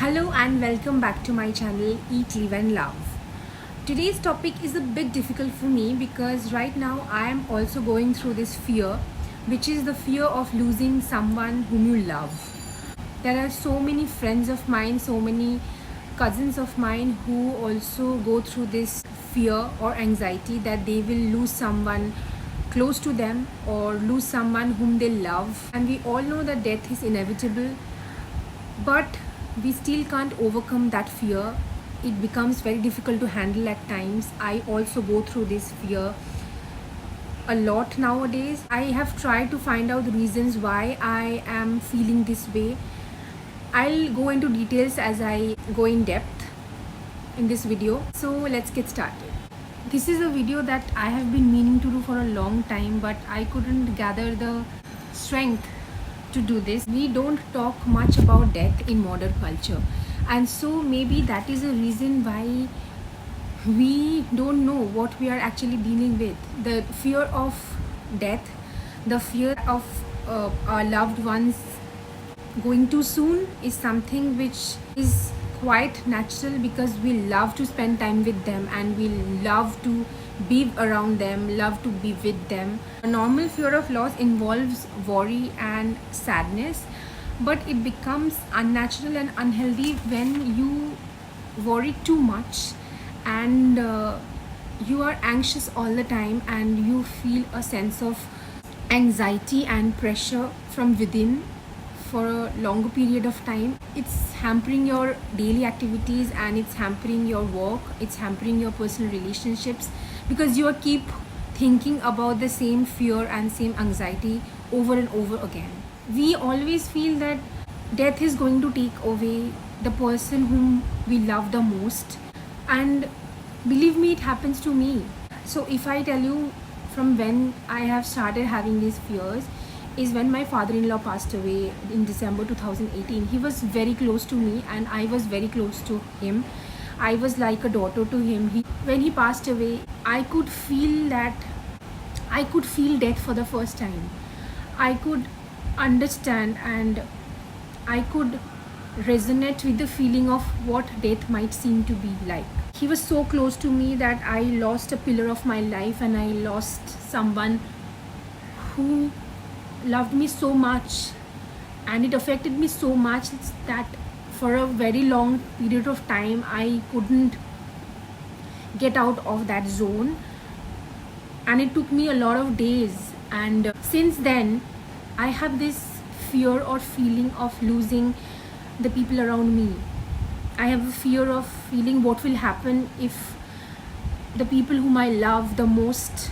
Hello and welcome back to my channel Eat, Live and Love. Today's topic is a bit difficult for me because right now I am also going through this fear, which is the fear of losing someone whom you love. There are so many friends of mine, so many cousins of mine who also go through this fear or anxiety that they will lose someone close to them or lose someone whom they love. And we all know that death is inevitable, but we still can't overcome that fear. It becomes very difficult to handle at times. I also go through this fear a lot nowadays. I have tried to find out the reasons why I am feeling this way. I'll go into details as I go in depth in this video. So let's get started. This is a video that I have been meaning to do for a long time, but I couldn't gather the strength to do this. We don't talk much about death in modern culture, and so maybe that is a reason why we don't know what we are actually dealing with. The fear of death, the fear of our loved ones going too soon is something which is quite natural because we love to spend time with them and we love to be around them, love to be with them. A normal fear of loss involves worry and sadness, but it becomes unnatural and unhealthy when you worry too much and you are anxious all the time and you feel a sense of anxiety and pressure from within for a longer period of time. It's hampering your daily activities and it's hampering your work, it's hampering your personal relationships because you keep thinking about the same fear and same anxiety over and over again. We always feel that death is going to take away the person whom we love the most, and believe me, it happens to me. So if I tell you from when I have started having these fears is when my father-in-law passed away in December 2018. He was very close to me and I was very close to him. I was like a daughter to him. When he passed away, I could feel death for the first time. I could understand and I could resonate with the feeling of what death might seem to be like. He was so close to me that I lost a pillar of my life and I lost someone who loved me so much, and it affected me so much that for a very long period of time I couldn't get out of that zone, and it took me a lot of days. And since then I have this fear or feeling of losing the people around me. I have a fear of feeling what will happen if the people whom I love the most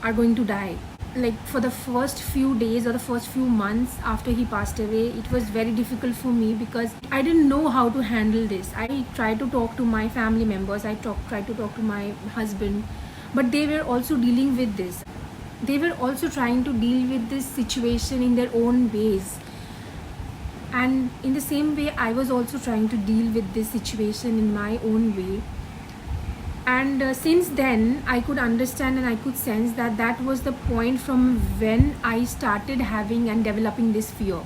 are going to die. Like for the first few days or the first few months after he passed away, it was very difficult for me because I didn't know how to handle this. I tried to talk to my family members, I tried to talk to my husband, but they were also dealing with this. They were also trying to deal with this situation in their own ways, and in the same way I was also trying to deal with this situation in my own way. And since then I could understand and I could sense that that was the point from when I started having and developing this fear.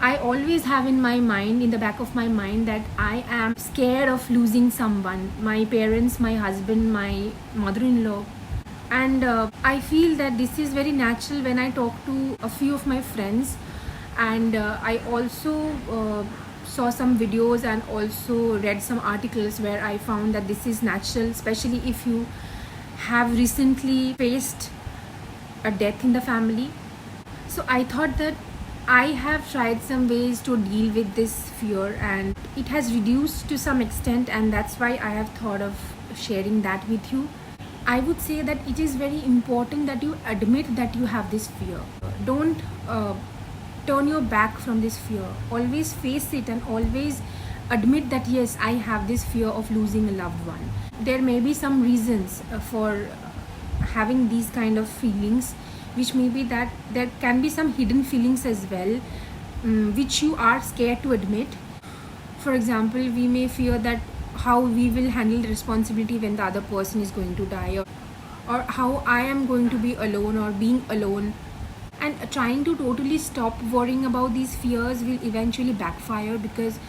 I always have in my mind, in the back of my mind, that I am scared of losing someone, my parents, my husband, my mother-in-law. And I feel that this is very natural when I talk to a few of my friends, and I also saw some videos and also read some articles where I found that this is natural, especially if you have recently faced a death in the family. So I thought that I have tried some ways to deal with this fear and it has reduced to some extent, and that's why I have thought of sharing that with you. I would say that it is very important that you admit that you have this fear. Don't turn your back from this fear. Always face it and always admit that yes, I have this fear of losing a loved one. There may be some reasons for having these kind of feelings, which may be that there can be some hidden feelings as well, which you are scared to admit. For example, we may fear that how we will handle the responsibility when the other person is going to die, or how I am going to be alone or being alone. And trying to totally stop worrying about these fears will eventually backfire because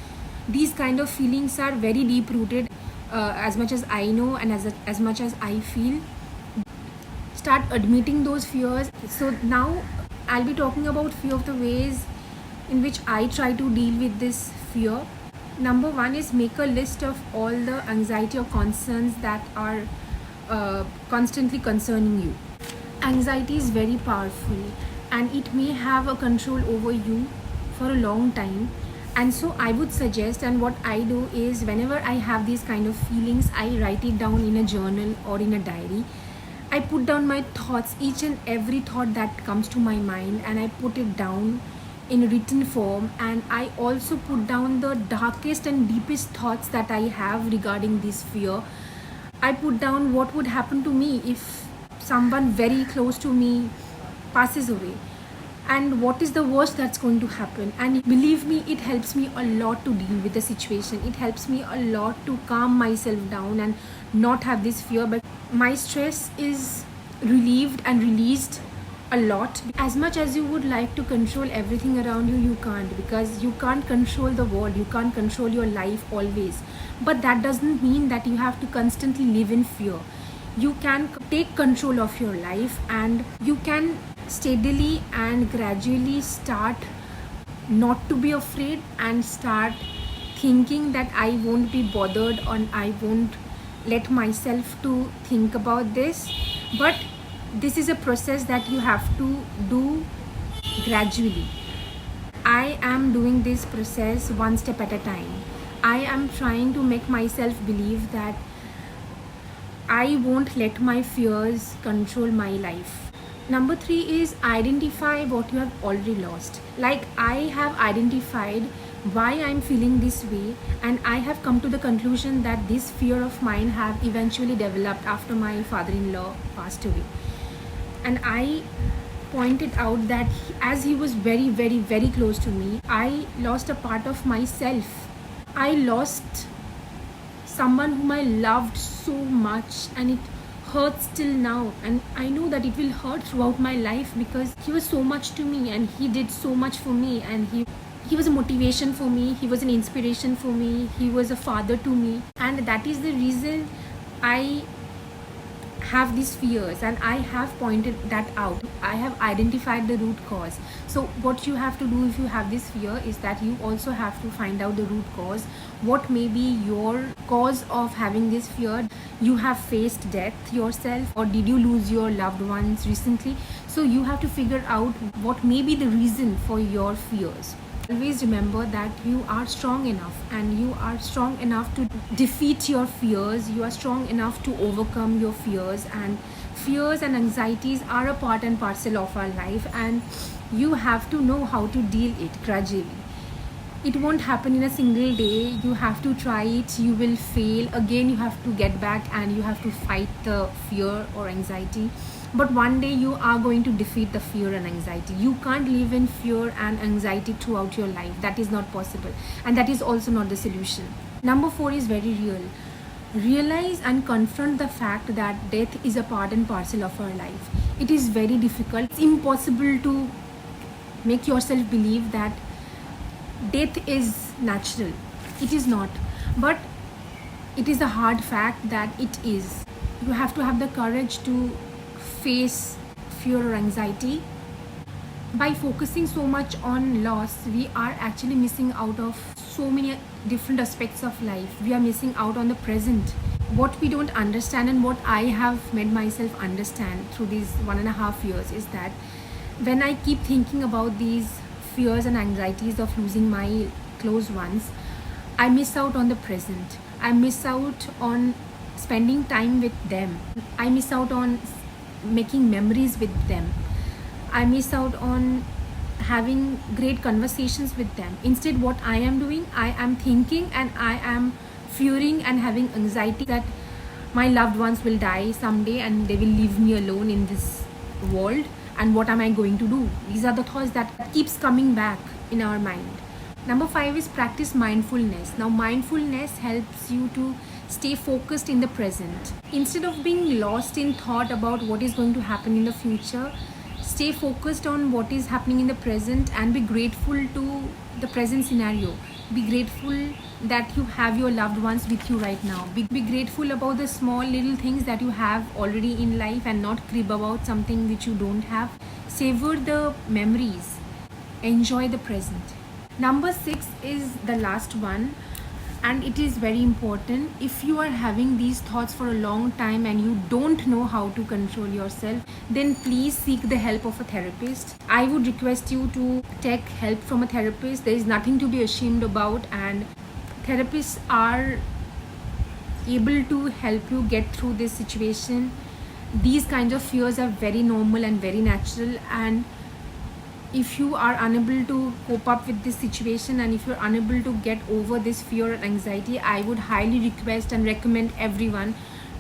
These kind of feelings are very deep rooted, as much as I know and as much as I feel. Start admitting those fears. So now I'll be talking about few of the ways in which I try to deal with this fear. Number one is make a list of all the anxiety or concerns that are constantly concerning you. Anxiety is very powerful and it may have a control over you for a long time. And so I would suggest, and what I do is whenever I have these kind of feelings, I write it down in a journal or in a diary. I put down my thoughts, each and every thought that comes to my mind, and I put it down in written form. And I also put down the darkest and deepest thoughts that I have regarding this fear. I put down what would happen to me if someone very close to me passes away, and what is the worst that's going to happen. And believe me, it helps me a lot to deal with the situation. It helps me a lot to calm myself down and not have this fear. But my stress is relieved and released a lot. As much as you would like to control everything around you, you can't, because you can't control the world, you can't control your life always. But that doesn't mean that you have to constantly live in fear. You can take control of your life, and you can steadily and gradually start not to be afraid and start thinking that I won't be bothered, or I won't let myself to think about this. But this is a process that you have to do gradually. I am doing this process one step at a time. I am trying to make myself believe that I won't let my fears control my life. Number 3 is identify what you have already lost. Like, I have identified why I'm feeling this way, and I have come to the conclusion that this fear of mine have eventually developed after my father-in-law passed away. And I pointed out that as he was very, very, very close to me, I lost a part of myself. I lost someone whom I loved so much, and it hurts till now, and I know that it will hurt throughout my life, because he was so much to me and he did so much for me, and he was a motivation for me, he was an inspiration for me, he was a father to me. And that is the reason I have these fears, and I have pointed that out. I have identified the root cause. So what you have to do if you have this fear is that you also have to find out the root cause. What may be your cause of having this fear? You have faced death yourself, or did you lose your loved ones recently? So you have to figure out what may be the reason for your fears. Always remember that you are strong enough, and you are strong enough to defeat your fears. You are strong enough to overcome your fears, and fears and anxieties are a part and parcel of our life, and you have to know how to deal it gradually. It won't happen in a single day. You have to try it, you will fail again, you have to get back, and you have to fight the fear or anxiety. But one day you are going to defeat the fear and anxiety. You can't live in fear and anxiety throughout your life. That is not possible, and that is also not the solution. Number 4 is very real. Realize and confront the fact that death is a part and parcel of our life. It is very difficult. It's impossible to make yourself believe that death is natural. It is not. But it is a hard fact that it is. You have to have the courage to face fear or anxiety. By focusing so much on loss, we are actually missing out of so many different aspects of life. We are missing out on the present. What we don't understand, and what I have made myself understand through these 1.5 years, is that when I keep thinking about these fears and anxieties of losing my close ones, I miss out on the present. I miss out on spending time with them. I miss out on making memories with them. I miss out on having great conversations with them. Instead, what I am doing, I am thinking and I am fearing and having anxiety that my loved ones will die someday and they will leave me alone in this world, and what am I going to do? These are the thoughts that keeps coming back in our mind. Number 5 is practice mindfulness. Now, mindfulness helps you to stay focused in the present. Instead of being lost in thought about what is going to happen in the future, Stay focused on what is happening in the present and be grateful to the present scenario. Be grateful that you have your loved ones with you right now. Be grateful about the small little things that you have already in life and not crib about something which you don't have. Savor the memories. Enjoy the present. Number 6 is the last one, and it is very important. If you are having these thoughts for a long time and you don't know how to control yourself, then please seek the help of a therapist. I would request you to take help from a therapist. There is nothing to be ashamed about, and therapists are able to help you get through this situation. These kinds of fears are very normal and very natural, and if you are unable to cope up with this situation and if you're unable to get over this fear and anxiety, I would highly request and recommend everyone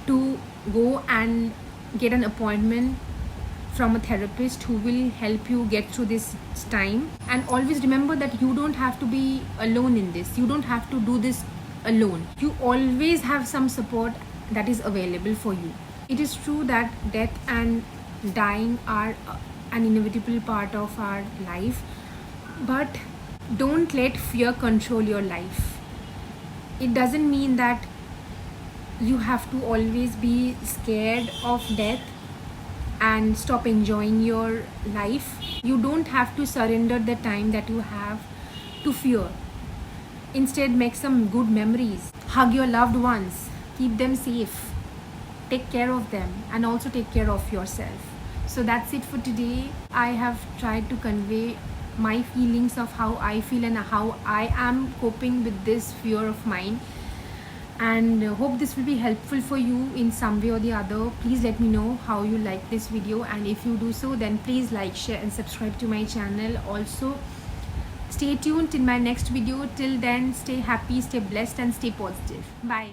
to go and get an appointment from a therapist who will help you get through this time. And always remember that you don't have to be alone in this. You don't have to do this alone. You always have some support that is available for you. It is true that death and dying are an inevitable part of our life, but don't let fear control your life. It doesn't mean that you have to always be scared of death and stop enjoying your life. You don't have to surrender the time that you have to fear. Instead, make some good memories. Hug your loved ones. Keep them safe. Take care of them and also take care of yourself. So that's it for today. I have tried to convey my feelings of how I feel and how I am coping with this fear of mine, and hope this will be helpful for you in some way or the other. Please let me know how you like this video, and if you do so, then please like, share and subscribe to my channel. Also, stay tuned in my next video. Till then, stay happy, stay blessed and stay positive. Bye.